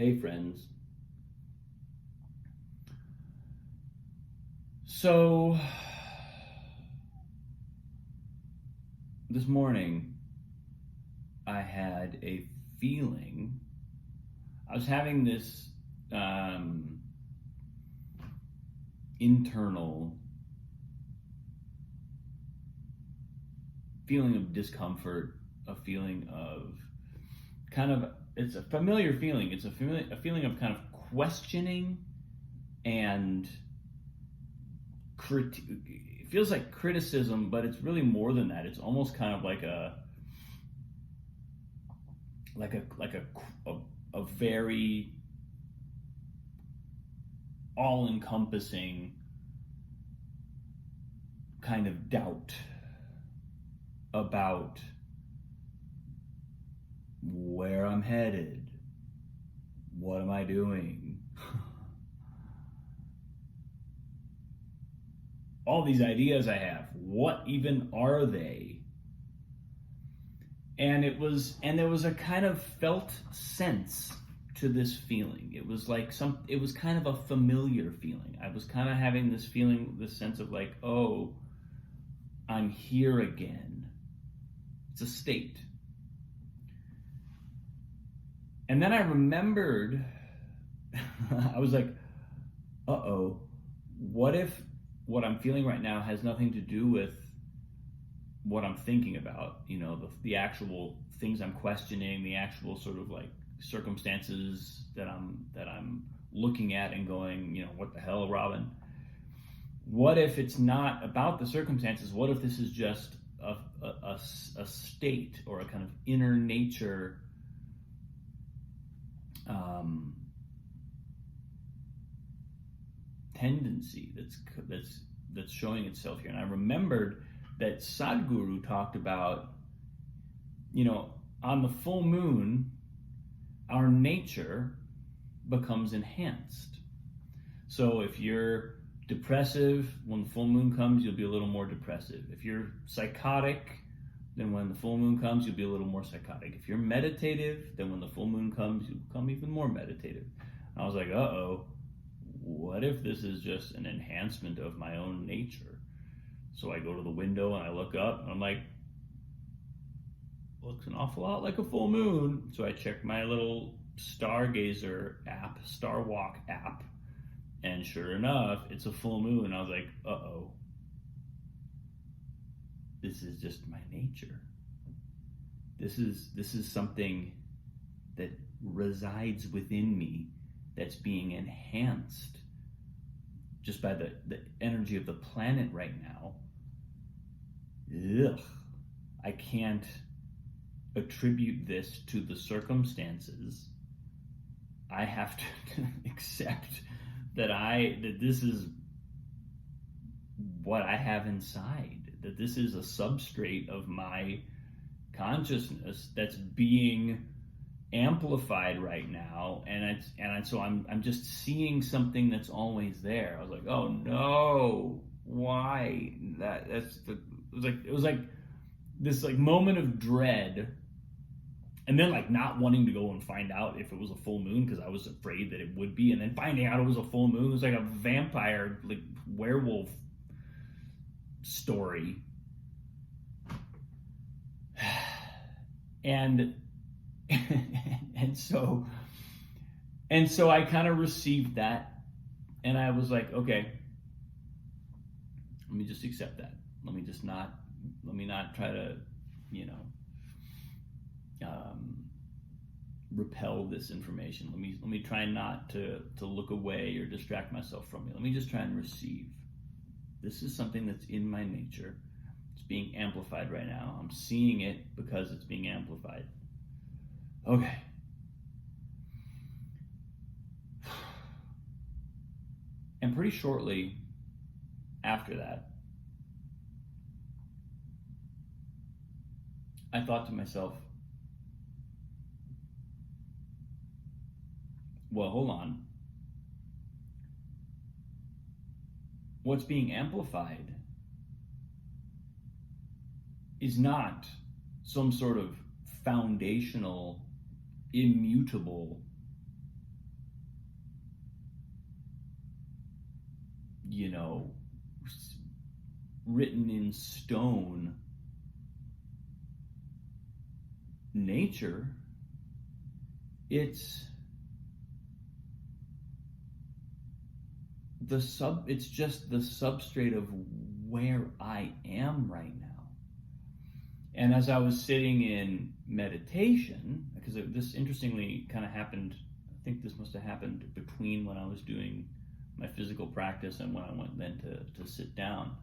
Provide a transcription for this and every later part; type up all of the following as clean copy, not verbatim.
Hey friends. So this morning I had a feeling. I was having this internal feeling of discomfort, a feeling of it's a familiar feeling. It's a feeling of kind of questioning and it feels like criticism, but it's really more than that. It's almost kind of like a very all-encompassing kind of doubt about where I'm headed. What am I doing? All these ideas I have, what even are they? And there was a kind of felt sense to this feeling. It was kind of a familiar feeling. I was kind of having this feeling, this sense of like, oh, I'm here again. It's a state. And then I remembered, I was like, uh-oh, what if what I'm feeling right now has nothing to do with what I'm thinking about, the actual things I'm questioning, the actual sort of like circumstances that I'm looking at and going, what the hell, Robin? What if it's not about the circumstances? What if this is just a state or a kind of inner nature tendency that's showing itself here? And I remembered that Sadhguru talked about, on the full moon, our nature becomes enhanced. So if you're depressive, when the full moon comes, you'll be a little more depressive. If you're psychotic, then when the full moon comes, you'll be a little more psychotic. If you're meditative, then when the full moon comes, you'll become even more meditative. I was like, uh-oh, what if this is just an enhancement of my own nature? So I go to the window and I look up and I'm like, looks an awful lot like a full moon. So I check my little stargazer app, Star Walk app, and sure enough, it's a full moon. I was like, uh-oh, this is just my nature. This is something that resides within me that's being enhanced just by the energy of the planet right now. Ugh. I can't attribute this to the circumstances. I have to accept that this is what I have inside, that this is a substrate of my consciousness that's being amplified right now, so I'm just seeing something that's always there. I was like, oh no, why? It was like this like moment of dread, and then like not wanting to go and find out if it was a full moon because I was afraid that it would be, and then finding out it was a full moon. It was like a vampire, like werewolf story. And so I kind of received that, and I was like, okay, let me just accept that. Let me not try to, repel this information. Let me try not to look away or distract myself from it. Let me just try and receive. This is something that's in my nature. It's being amplified right now. I'm seeing it because it's being amplified. Okay. And pretty shortly after that, I thought to myself, well, hold on. What's being amplified is not some sort of foundational, immutable written in stone nature. It's just the substrate of where I am right now. And as I was sitting in meditation, because this interestingly kind of happened, I think this must have happened between when I was doing my physical practice and when I went then to sit down.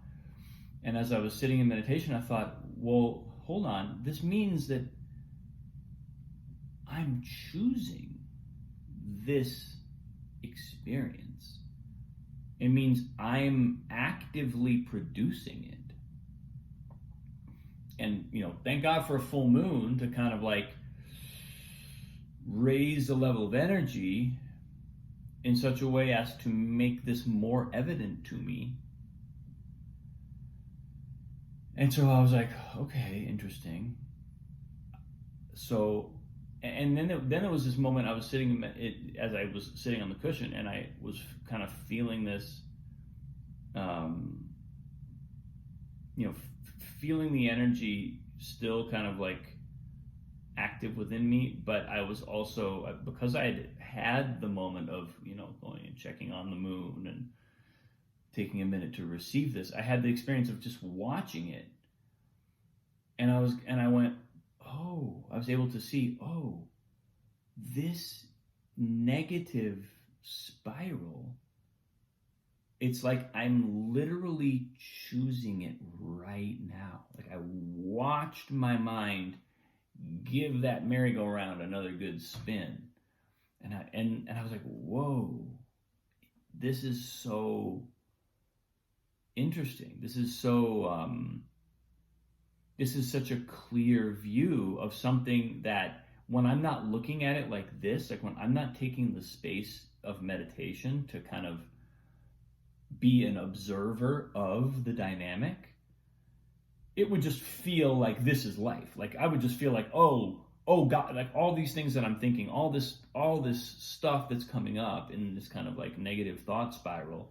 And as I was sitting in meditation, I thought, well, hold on, this means that I'm choosing this experience. It means I'm actively producing it. And, thank God for a full moon to kind of like raise the level of energy in such a way as to make this more evident to me. And so I was like, okay, interesting. So, and then there was this moment I was sitting, as I was sitting on the cushion, and I was kind of feeling this, feeling the energy still kind of like active within me, but I was also, because I had the moment of, going and checking on the moon and taking a minute to receive this, I had the experience of just watching it. And I went, oh, I was able to see, oh, this negative spiral, it's like I'm literally choosing it right now. Like I watched my mind give that merry-go-round another good spin. And I was like, whoa, this is so interesting. This is such a clear view of something that when I'm not looking at it like this, like when I'm not taking the space of meditation to kind of be an observer of the dynamic, it would just feel like this is life. Like I would just feel like, oh God, like all these things that I'm thinking, all this stuff that's coming up in this kind of like negative thought spiral,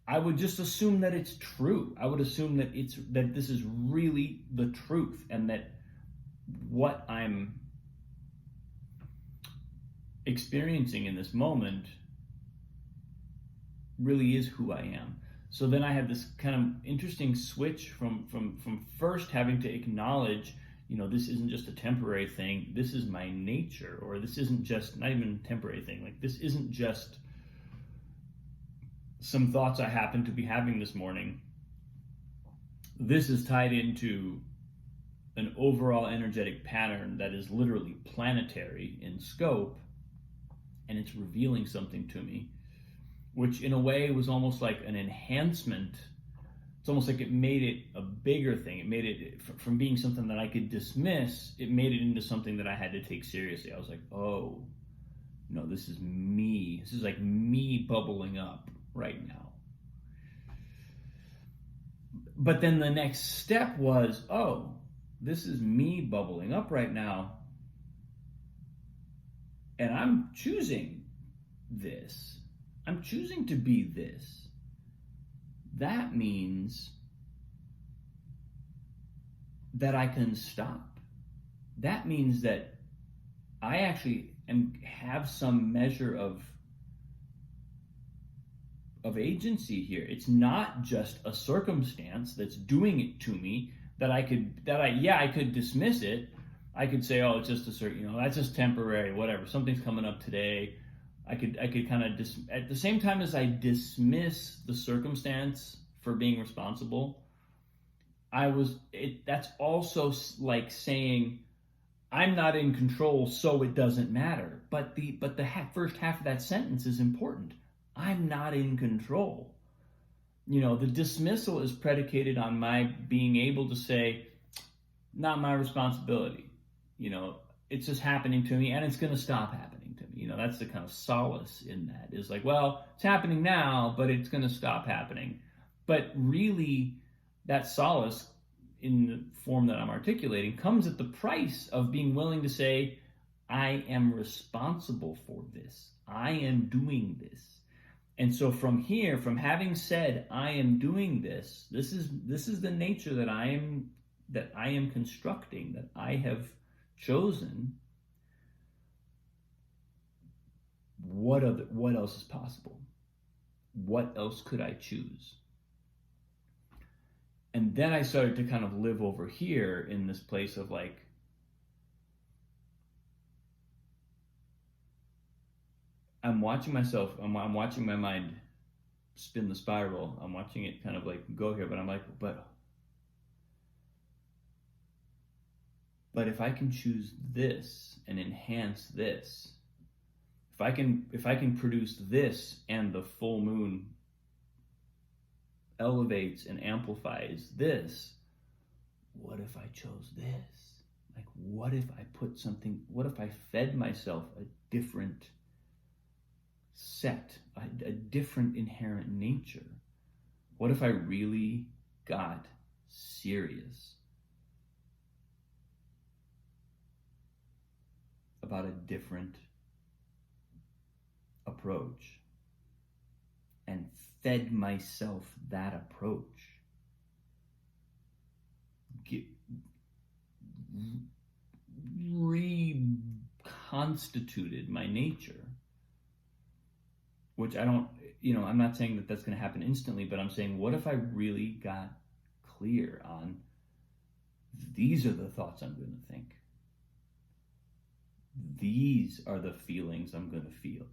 I would just assume that it's true. I would assume that this is really the truth, and that what I'm experiencing in this moment really is who I am. So then I had this kind of interesting switch from first having to acknowledge, this isn't just a temporary thing. This is my nature, or this isn't just, not even a temporary thing. Like this isn't just some thoughts I happen to be having this morning. This is tied into an overall energetic pattern that is literally planetary in scope, and it's revealing something to me, which in a way was almost like an enhancement. It's almost like it made it a bigger thing. It made it, from being something that I could dismiss, it made it into something that I had to take seriously. I was like, oh, no, this is me. This is like me bubbling up right now. But then the next step was, oh, this is me bubbling up right now, and I'm choosing this. I'm choosing to be this. That means that I can stop. That means that I actually have some measure of agency here. It's not just a circumstance that's doing it to me I could dismiss it. I could say, oh, it's just a certain, that's just temporary, whatever. Something's coming up today. I could kind of at the same time as I dismiss the circumstance for being responsible, that's also like saying I'm not in control, so it doesn't matter. But the first half of that sentence is important. I'm not in control. The dismissal is predicated on my being able to say, not my responsibility. It's just happening to me, and it's going to stop happening to me. That's the kind of solace in that, is like, well, it's happening now, but it's going to stop happening. But really, that solace in the form that I'm articulating comes at the price of being willing to say, I am responsible for this. I am doing this. And so from here, from having said I am doing this, this is the nature that I am constructing, that I have chosen. What else is possible? What else could I choose? And then I started to kind of live over here in this place of like, I'm watching myself, I'm watching my mind spin the spiral. I'm watching it kind of like go here, but I'm like, but if I can choose this and enhance this, if I can produce this, and the full moon elevates and amplifies this, what if I chose this? Like, what if I fed myself a different set, a different inherent nature? What if I really got serious about a different approach and fed myself that approach? Reconstituted my nature, which I'm not saying that that's going to happen instantly, but I'm saying, what if I really got clear on these are the thoughts I'm going to think? These are the feelings I'm going to feel.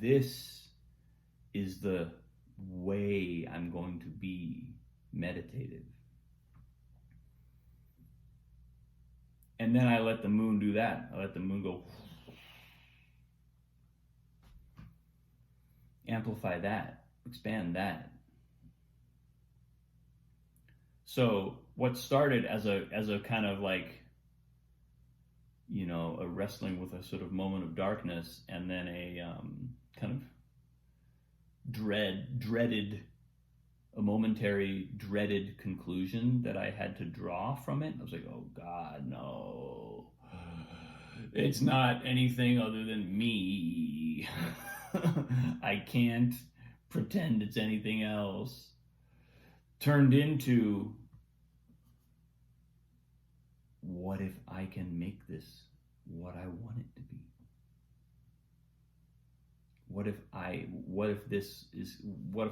This is the way I'm going to be meditative. And then I let the moon do that. I let the moon go, amplify that, expand that. So what started as a kind of like, a wrestling with a sort of moment of darkness, and then a kind of a momentary dreaded conclusion that I had to draw from it. I was like, oh God, no. It's not anything other than me. I can't pretend it's anything else. Turned into, what if I can make this what I want it to be? What if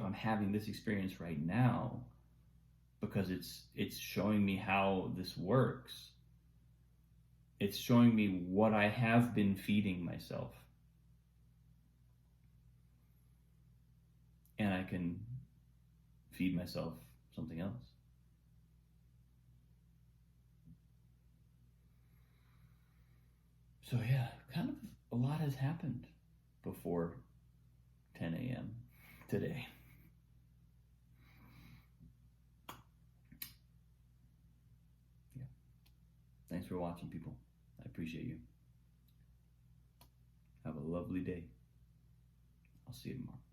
I'm having this experience right now because it's showing me how this works. It's showing me what I have been feeding myself. And I can feed myself something else. So yeah, kind of a lot has happened before 10 a.m. today. Yeah. Thanks for watching, people. I appreciate you. Have a lovely day. I'll see you tomorrow.